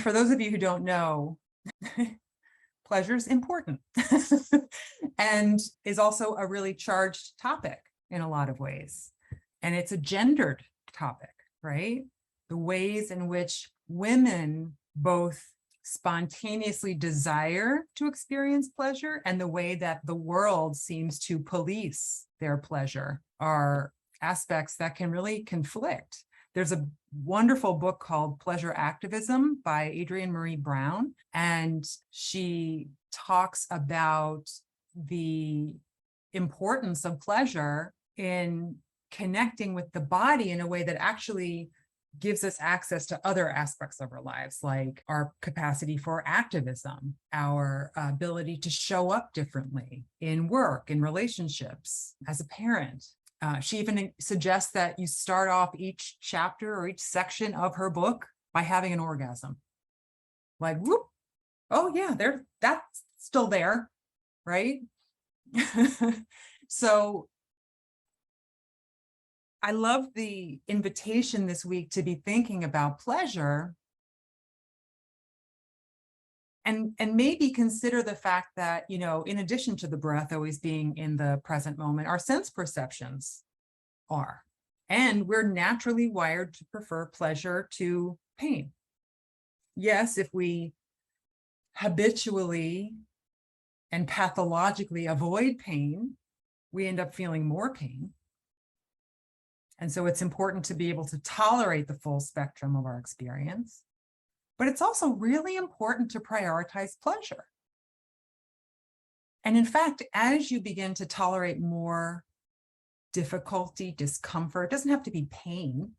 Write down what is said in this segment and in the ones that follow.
And for those of you who don't know, pleasure is important and is also a really charged topic in a lot of ways. And it's a gendered topic, right? The ways in which women both spontaneously desire to experience pleasure and the way that the world seems to police their pleasure are aspects that can really conflict. There's a wonderful book called Pleasure Activism by Adrienne Marie Brown, and she talks about the importance of pleasure in connecting with the body in a way that actually gives us access to other aspects of our lives, like our capacity for activism, our ability to show up differently in work, in relationships, as a parent. She even suggests that you start off each chapter or each section of her book by having an orgasm. Like, whoop, oh yeah, that's still there, right? So I love the invitation this week to be thinking about pleasure and maybe consider the fact that, you know, in addition to the breath always being in the present moment, our sense perceptions are. And we're naturally wired to prefer pleasure to pain. Yes, if we habitually and pathologically avoid pain, we end up feeling more pain. And so it's important to be able to tolerate the full spectrum of our experience. But it's also really important to prioritize pleasure. And in fact, as you begin to tolerate more difficulty, discomfort, it doesn't have to be pain,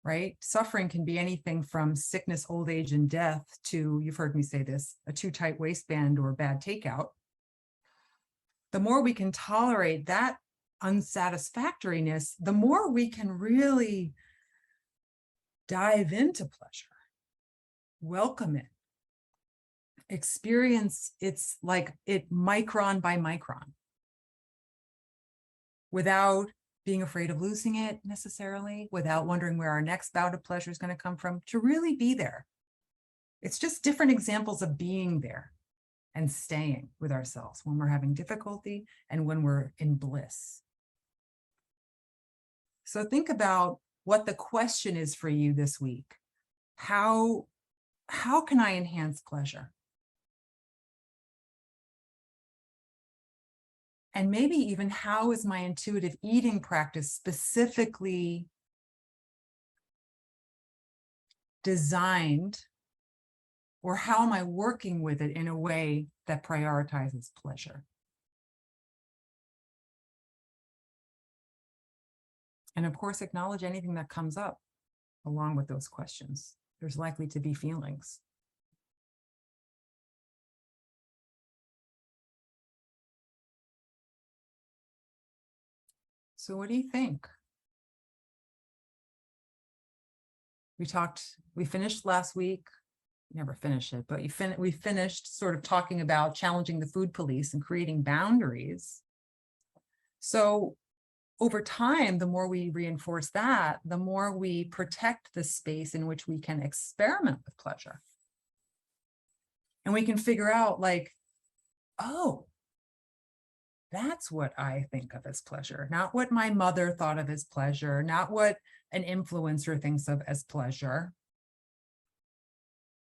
right? Suffering can be anything from sickness, old age, and death to, you've heard me say this, a too tight waistband or bad takeout. The more we can tolerate that unsatisfactoriness, the more we can really dive into pleasure, welcome it, experience it's like it micron by micron, without being afraid of losing it necessarily, without wondering where our next bout of pleasure is going to come from, to really be there. It's just different examples of being there and staying with ourselves when we're having difficulty and when we're in bliss. So think about what the question is for you this week. How can I enhance pleasure? And maybe even how is my intuitive eating practice specifically designed, or how am I working with it in a way that prioritizes pleasure? And of course, acknowledge anything that comes up along with those questions. There's likely to be feelings. So what do you think? We finished last week, never finish it, but we finished sort of talking about challenging the food police and creating boundaries. So over time, the more we reinforce that, the more we protect the space in which we can experiment with pleasure. And we can figure out like, oh, that's what I think of as pleasure, not what my mother thought of as pleasure, not what an influencer thinks of as pleasure.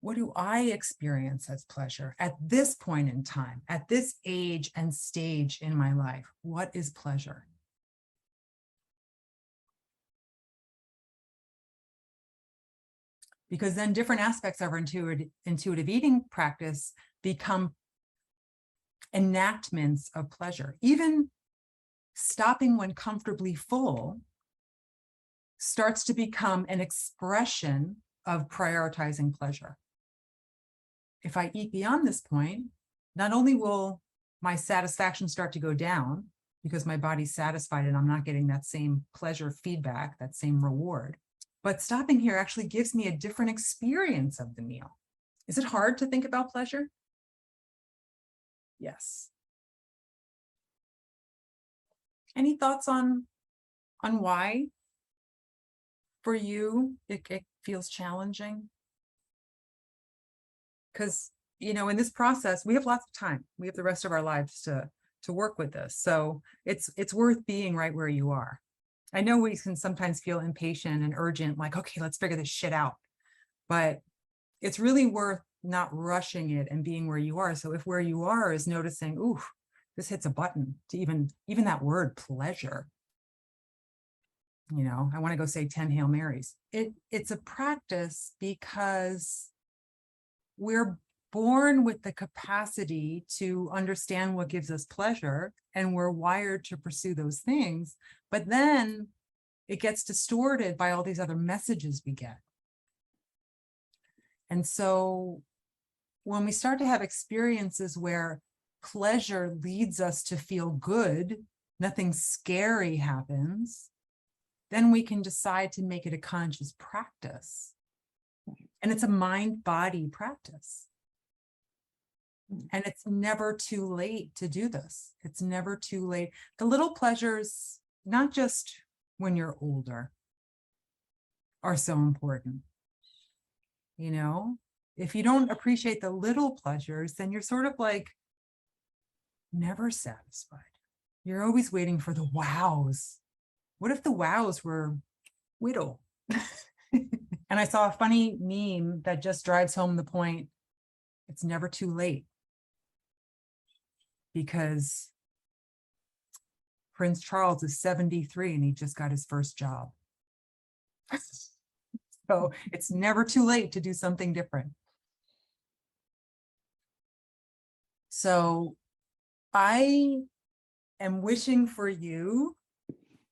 What do I experience as pleasure at this point in time, at this age and stage in my life? What is pleasure? Because then different aspects of our intuitive eating practice become enactments of pleasure. Even stopping when comfortably full starts to become an expression of prioritizing pleasure. If I eat beyond this point, not only will my satisfaction start to go down because my body's satisfied and I'm not getting that same pleasure feedback, that same reward, but stopping here actually gives me a different experience of the meal. Is it hard to think about pleasure? Yes. Any thoughts on why for you it feels challenging? Because, in this process, we have lots of time. We have the rest of our lives to work with this. So it's worth being right where you are. I know we can sometimes feel impatient and urgent, like, okay, let's figure this shit out. But it's really worth not rushing it and being where you are. So if where you are is noticing, ooh, this hits a button, to even that word pleasure. I want to go say 10 Hail Marys. It's a practice because we're born with the capacity to understand what gives us pleasure, and we're wired to pursue those things. But then it gets distorted by all these other messages we get. And so when we start to have experiences where pleasure leads us to feel good, nothing scary happens, then we can decide to make it a conscious practice. And it's a mind-body practice. And it's never too late to do this. It's never too late. The little pleasures, not just when you're older, are so important. If you don't appreciate the little pleasures, then you're sort of like never satisfied. You're always waiting for the wows. What if the wows were whittle? And I saw a funny meme that just drives home the point. It's never too late. Because Prince Charles is 73 and he just got his first job. So it's never too late to do something different. So I am wishing for you